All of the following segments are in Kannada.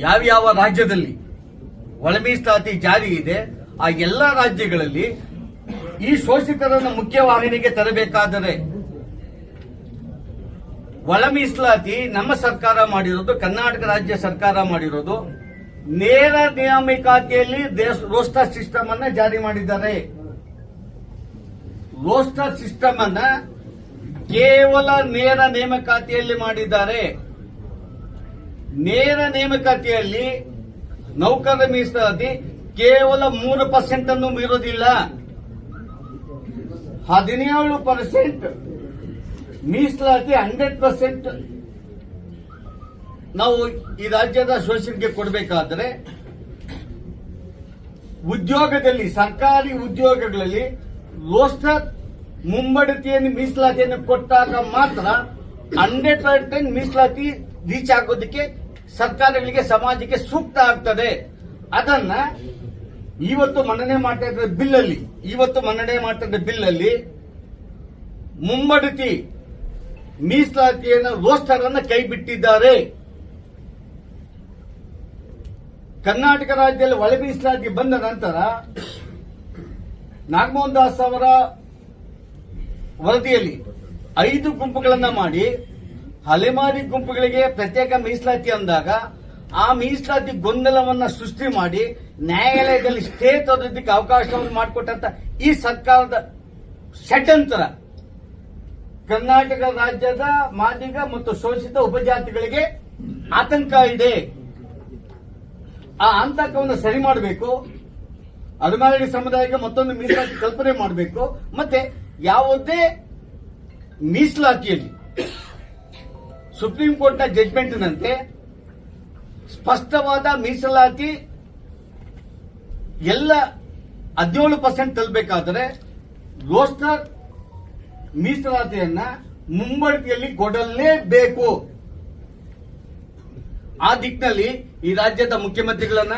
ಯಾವ್ಯಾವ ರಾಜ್ಯದಲ್ಲಿ ಒಳ ಮೀಸಲಾತಿ ಜಾರಿ ಇದೆ ಆ ಎಲ್ಲ ರಾಜ್ಯಗಳಲ್ಲಿ ಈ ಶೋಷಿತರನ್ನು ಮುಖ್ಯವಾಹಿನಿಗೆ ತರಬೇಕಾದರೆ ಒಳ ಮೀಸಲಾತಿ ನಮ್ಮ ಸರ್ಕಾರ ಮಾಡಿರೋದು, ಕರ್ನಾಟಕ ರಾಜ್ಯ ಸರ್ಕಾರ ಮಾಡಿರೋದು ನೇರ ನೇಮಕಾತಿಯಲ್ಲಿ ರೋಸ್ಟರ್ ಸಿಸ್ಟಮ್ ಅನ್ನ ಜಾರಿ ಮಾಡಿದ್ದಾರೆ. ರೋಸ್ಟರ್ ಸಿಸ್ಟಮ್ ಅನ್ನ ಕೇವಲ ನೇರ ನೇಮಕಾತಿಯಲ್ಲಿ ಮಾಡಿದ್ದಾರೆ. ನೇರ ನೇಮಕಾತಿಯಲ್ಲಿ ನೌಕರರ ಮೀಸಲಾತಿ ಕೇವಲ 3% ಅನ್ನು ಮೀರೋದಿಲ್ಲ. 17% ಮೀಸಲಾತಿ 100% ನಾವು ಈ ರಾಜ್ಯದ ಶೋಷಣೆಗೆ ಕೊಡಬೇಕಾದರೆ ಉದ್ಯೋಗದಲ್ಲಿ, ಸರ್ಕಾರಿ ಉದ್ಯೋಗಗಳಲ್ಲಿ ರೋಸ್ಟರ್ ಮುಂಬಡ್ತಿಯನ್ನು ಮೀಸಲಾತಿಯನ್ನು ಕೊಟ್ಟಾಗ ಮಾತ್ರ 100% ಮೀಸಲಾತಿ ರೀಚ್ ಆಗೋದಕ್ಕೆ ಸರ್ಕಾರಗಳಿಗೆ, ಸಮಾಜಕ್ಕೆ ಸೂಕ್ತ ಆಗ್ತದೆ. ಅದನ್ನ ಇವತ್ತು ಮನ್ನಣೆ ಮಾಡ್ತಾ ಇದ್ದ ಬಿಲ್ ಅಲ್ಲಿ ಮುಂಬಡ್ತಿ ಮೀಸಲಾತಿಯನ್ನು ರೋಸ್ಟರ್ ಅನ್ನು ಕೈ ಬಿಟ್ಟಿದ್ದಾರೆ. ಕರ್ನಾಟಕ ರಾಜ್ಯದಲ್ಲಿ ಒಳ ಮೀಸಲಾತಿ ಬಂದ ನಂತರ ನಾಗಮೋಹನ್ ದಾಸ್ ಅವರ ವರದಿಯಲ್ಲಿ 5 ಗುಂಪುಗಳನ್ನ ಮಾಡಿ ಅಲೆಮಾರಿ ಗುಂಪುಗಳಿಗೆ ಪ್ರತ್ಯೇಕ ಮೀಸಲಾತಿ ಅಂದಾಗ ಆ ಮೀಸಲಾತಿ ಗೊಂದಲವನ್ನ ಸೃಷ್ಟಿ ಮಾಡಿ ನ್ಯಾಯಾಲಯದಲ್ಲಿ ಸ್ಟೇ ತರೋದಕ್ಕೆ ಅವಕಾಶವನ್ನು ಮಾಡಿಕೊಟ್ಟಂತ ಈ ಸರ್ಕಾರದ ಷಡ್ಯಂತ್ರ ಕರ್ನಾಟಕ ರಾಜ್ಯದ ಮಾದಿಗ ಮತ್ತು ಶೋಷಿತ ಉಪಜಾತಿಗಳಿಗೆ ಆತಂಕ ಇದೆ. ಆ ಆತಂಕವನ್ನು ಸರಿ ಮಾಡಬೇಕು. ಅಲೆಮಾರಿ ಸಮುದಾಯಕ್ಕೆ ಮತ್ತೊಂದು ಮೀಸಲಾತಿ ಕಲ್ಪನೆ ಮಾಡಬೇಕು. ಮತ್ತೆ ಯಾವುದೇ ಮೀಸಲಾತಿಯಲ್ಲಿ ಸುಪ್ರೀಂ ಕೋರ್ಟ್ನ ಜಡ್ಜ್ಮೆಂಟ್ನಂತೆ ಸ್ಪಷ್ಟವಾದ ಮೀಸಲಾತಿ ಎಲ್ಲ 17% ತಲುಪಬೇಕಾದರೆ ರೋಸ್ಟರ್ ಮೀಸಲಾತಿಯನ್ನ ಮುಂಬಡ್ತಿಯಲ್ಲಿ ಕೊಡಲೇಬೇಕು. ಆ ದಿಕ್ಕಿನಲ್ಲಿ ಈ ರಾಜ್ಯದ ಮುಖ್ಯಮಂತ್ರಿಗಳನ್ನ,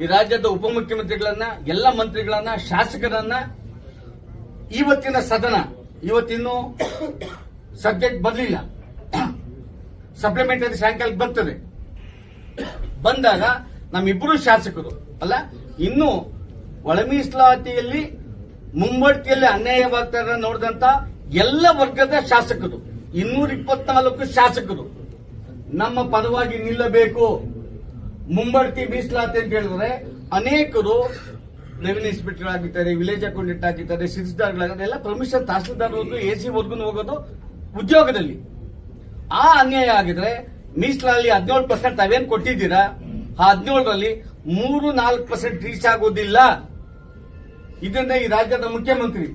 ಈ ರಾಜ್ಯದ ಉಪಮುಖ್ಯಮಂತ್ರಿಗಳನ್ನ, ಎಲ್ಲ ಮಂತ್ರಿಗಳನ್ನ, ಶಾಸಕರನ್ನ ಇವತ್ತಿನ ಸದನ ಇವತ್ತಿನ್ನೂ ಸಬ್ಜೆಕ್ಟ್ ಬರಲಿಲ್ಲ, ಸಪ್ಲಿಮೆಂಟರಿ ಸಾಯಂಕಾಲ ಬರ್ತದೆ. ಬಂದಾಗ ನಮ್ಮಿಬ್ಬರು ಶಾಸಕರು ಅಲ್ಲ, ಇನ್ನು ಒಳ ಮೀಸಲಾತಿಯಲ್ಲಿ ಮುಂಬಡ್ತಿಯಲ್ಲಿ ಅನ್ಯಾಯವಾಗ್ತಾರೆ ನೋಡಿದಂತ ಎಲ್ಲ ವರ್ಗದ ಶಾಸಕರು 224 ಶಾಸಕರು ನಮ್ಮ ಪರವಾಗಿ ನಿಲ್ಲಬೇಕು. ಮುಂಬಡ್ತಿ ಮೀಸಲಾತಿ ಅಂತ ಹೇಳಿದ್ರೆ ಅನೇಕರು ರೆವಿನ್ಯೂ ಇನ್ಸ್ಪೆಕ್ಟರ್ ಆಗಿರ್ತಾರೆ, ವಿಲೇಜ್ ಅಕೌಂಟೆಂಟ್ ಆಗಿರ್ತಾರೆ, ಸಿರಿಸ್ದಾರ್ಗಳಾಗಿರ್ತಾರೆ, ಎಲ್ಲ ಪರ್ಮಿಷನ್ ತಹಸೀಲ್ದಾರ್ ಎಸಿ ವರ್ಗು ಹೋಗೋದು ಉದ್ಯೋಗದಲ್ಲಿ. ಆ ಅನ್ಯಾಯ ಆಗಿದ್ರೆ ಮೀಸಲಾತಿ 17% ತಾವೇನ್ ಕೊಟ್ಟಿದ್ದೀರಾ, ಆ 17ರಲ್ಲಿ 3-4% ರೀಚ್ ಆಗೋದಿಲ್ಲ. ಇದನ್ನ ಈ ರಾಜ್ಯದ ಮುಖ್ಯಮಂತ್ರಿ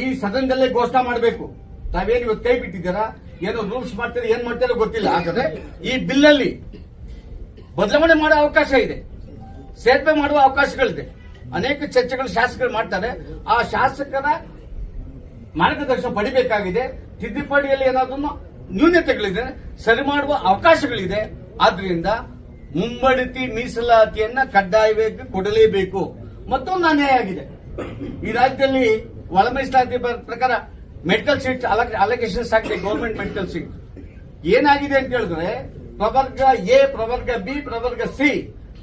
ಈ ಸದನದಲ್ಲೇ ಘೋಷಣೆ ಮಾಡಬೇಕು. ತಾವೇನು ಇವತ್ತು ಕೈ ಬಿಟ್ಟಿದ್ದೀರಾ, ಏನೋ ರೂಲ್ಸ್ ಮಾಡ್ತೀರಾ, ಏನ್ ಮಾಡ್ತೀರೋ ಗೊತ್ತಿಲ್ಲ. ಹಾಗಾದ್ರೆ ಈ ಬಿಲ್ ಅಲ್ಲಿ ಬದಲಾವಣೆ ಮಾಡೋ ಅವಕಾಶ ಇದೆ, ಸೇರ್ಪಡೆ ಮಾಡುವ ಅವಕಾಶಗಳಿದೆ. ಅನೇಕ ಚರ್ಚೆಗಳು ಶಾಸಕರು ಮಾಡ್ತಾರೆ. ಆ ಶಾಸಕರ ಮಾರ್ಗದರ್ಶನ ಪಡಿಬೇಕಾಗಿದೆ. ತಿದ್ದುಪಡಿಯಲ್ಲಿ ಏನಾದ್ರೂ ನ್ಯೂನತೆಗಳಿದೆ, ಸರಿ ಮಾಡುವ ಅವಕಾಶಗಳಿದೆ. ಆದ್ರಿಂದ ಮುಂಬಡ್ತಿ ಮೀಸಲಾತಿಯನ್ನ ಕಡ್ಡಾಯವಾಗಿ ಕೊಡಲೇಬೇಕು. ಮತ್ತೊಂದು ಅನ್ಯಾಯ ಆಗಿದೆ ಈ ರಾಜ್ಯದಲ್ಲಿ. ಒಳ ಮೀಸಲಾತಿ ಪ್ರಕಾರ ಮೆಡಿಕಲ್ ಸೀಟ್ ಅಲೋಕೇಶನ್ಸ್ ಆಗಿದೆ, ಗೌರ್ಮೆಂಟ್ ಮೆಡಿಕಲ್ ಸೀಟ್. ಏನಾಗಿದೆ ಅಂತ ಹೇಳಿದ್ರೆ ಪ್ರವರ್ಗ ಎ, ಪ್ರವರ್ಗ ಬಿ, ಪ್ರವರ್ಗ ಸಿ.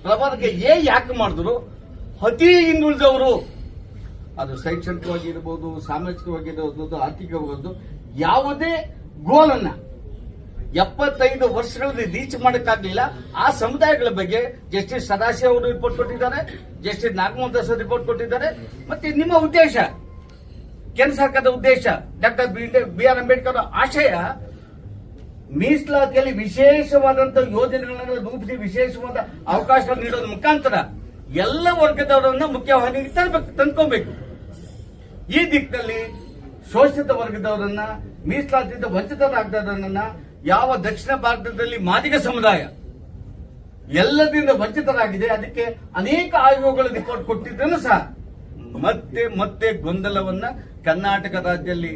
ಪ್ರವರ್ಗ ಎ ಯಾಕೆ ಮಾಡಿದ್ರು, ಅತಿ ಹಿಂದುಳಿದವರು, ಅದು ಶೈಕ್ಷಣಿಕವಾಗಿರ್ಬೋದು, ಸಾಮಾಜಿಕವಾಗಿರ್ಬೋದು, ಆರ್ಥಿಕವಾಗಿರ್ಬೋದು, ಯಾವುದೇ ಗೋಲನ್ನ 75 ವರ್ಷಗಳಲ್ಲಿ ರೀಚ್ ಮಾಡಕ್ಕಾಗಲಿಲ್ಲ. ಆ ಸಮುದಾಯಗಳ ಬಗ್ಗೆ ಜಸ್ಟಿಸ್ ಸದಾಶಿವ ಅವರು ರಿಪೋರ್ಟ್ ಕೊಟ್ಟಿದ್ದಾರೆ, ಜಸ್ಟಿಸ್ ನಾಗಮೋಹನ್ ದಾಸ್ ರಿಪೋರ್ಟ್ ಕೊಟ್ಟಿದ್ದಾರೆ. ಮತ್ತೆ ನಿಮ್ಮ ಉದ್ದೇಶ, ಕೇಂದ್ರ ಸರ್ಕಾರದ ಉದ್ದೇಶ, ಡಾಕ್ಟರ್ ಬಿ.ಆರ್. ಅಂಬೇಡ್ಕರ್ ಆಶಯ ಮೀಸಲಾತಿಯಲ್ಲಿ ವಿಶೇಷವಾದಂತಹ ಯೋಜನೆಗಳನ್ನು ರೂಪಿಸಿ ವಿಶೇಷವಾದ ಅವಕಾಶ ನೀಡೋದ್ರ ಮುಖಾಂತರ ಎಲ್ಲ ವರ್ಗದವರನ್ನ ಮುಖ್ಯವಾಹಿನಿಗೆ ತಂದ್ಕೋಬೇಕು. ಈ ದಿಕ್ಕಿನಲ್ಲಿ ಶೋಷಿತ ವರ್ಗದವರನ್ನ, ಮೀಸಲಾತಿಯಿಂದ ವಂಚಿತರಾಗದವರನ್ನ, ಯಾವ ದಕ್ಷಿಣ ಭಾರತದಲ್ಲಿ ಮಾದಿಗ ಸಮುದಾಯ ಎಲ್ಲದಿಂದ ವಂಚಿತರಾಗಿದೆ, ಅದಕ್ಕೆ ಅನೇಕ ಆಯೋಗಗಳ ರಿಪೋರ್ಟ್ ಕೊಟ್ಟಿದ್ದನ್ನು ಸಹ ಮತ್ತೆ ಗೊಂದಲವನ್ನ ಕರ್ನಾಟಕ ರಾಜ್ಯದಲ್ಲಿ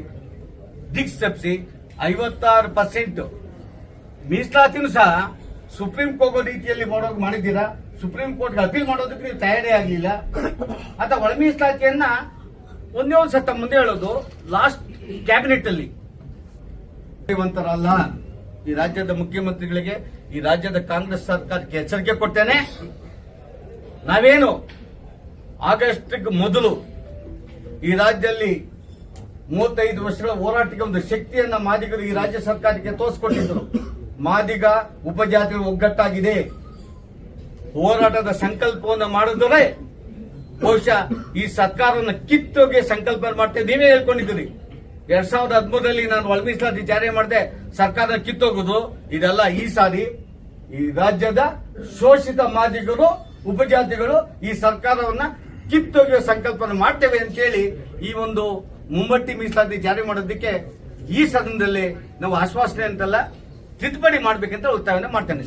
ದಿಕ್ಸಪ್ಸಿ 56% ಮೀಸಲಾತಿನೂ ಸಹ ಸುಪ್ರೀಂ ಕೋರ್ಟ್ ಹೋಗೋ ರೀತಿಯಲ್ಲಿ ಮಾಡಿದ್ದೀರಾ. ಸುಪ್ರೀಂ ಕೋರ್ಟ್ಗೆ ಅಪೀಲ್ ಮಾಡೋದಕ್ಕೆ ನೀವು ತಯಾರೇ ಆಗಲಿಲ್ಲ. ಅಥವಾ ಒಳ ಮೀಸಲಾತಿಯನ್ನ ಒಂದೇ ಒಂದು ಸತ್ತ ಮುಂದೆ ಹೇಳೋದು, ಲಾಸ್ಟ್ ಕ್ಯಾಬಿನೆಟ್ ಅಲ್ಲಿ ಅಲ್ಲ ಈ ರಾಜ್ಯದ ಮುಖ್ಯಮಂತ್ರಿಗಳಿಗೆ, ಈ ರಾಜ್ಯದ ಕಾಂಗ್ರೆಸ್ ಸರ್ಕಾರಕ್ಕೆ ಎಚ್ಚರಿಕೆ ಕೊಡ್ತೇನೆ. ನಾವೇನು ಆಗಸ್ಟ್ ಮೊದಲು ಈ ರಾಜ್ಯದಲ್ಲಿ 35 ವರ್ಷಗಳ ಹೋರಾಟಕ್ಕೆ ಒಂದು ಶಕ್ತಿಯನ್ನ ಮಾದಿಗರು ಈ ರಾಜ್ಯ ಸರ್ಕಾರಕ್ಕೆ ತೋರಿಸಿಕೊಟ್ಟಿದ್ದರು. ಮಾದಿಗ ಉಪಜಾತಿಗಳು ಒಗ್ಗಟ್ಟಾಗಿದೆ, ಹೋರಾಟದ ಸಂಕಲ್ಪವನ್ನು ಮಾಡಿದರೆ ಬಹುಶಃ ಈ ಸರ್ಕಾರವನ್ನು ಕಿತ್ತೋಗೆ ಸಂಕಲ್ಪ ಮಾಡ್ತೇವೆ. ನೀವೇ ಹೇಳ್ಕೊಂಡಿದ್ದೀರಿ 2013ರಲ್ಲಿ ನಾನು ಒಳ ಮೀಸಲಾತಿ ಜಾರಿ ಮಾಡಿದೆ, ಸರ್ಕಾರ ಕಿತ್ತೋಗುದು. ಇದೆಲ್ಲ ಈ ಸಾರಿ ಈ ರಾಜ್ಯದ ಶೋಷಿತ ಮಾದಿಗರು ಉಪಜಾತಿಗಳು ಈ ಸರ್ಕಾರವನ್ನ ಕಿತ್ತೋಗೆಯುವ ಸಂಕಲ್ಪನ ಮಾಡ್ತೇವೆ ಅಂತ ಹೇಳಿ ಈ ಒಂದು ಮುಂಬಟ್ಟಿ ಮೀಸಲಾತಿ ಜಾರಿ ಮಾಡೋದಕ್ಕೆ ಈ ಸದನದಲ್ಲಿ ನಾವು ಆಶ್ವಾಸನೆ ಅಂತಲ್ಲ, ತಿದ್ದುಪಡಿ ಮಾಡಬೇಕಂತ ಒತ್ತಾಯವನ್ನು ಮಾಡ್ತೇನೆ.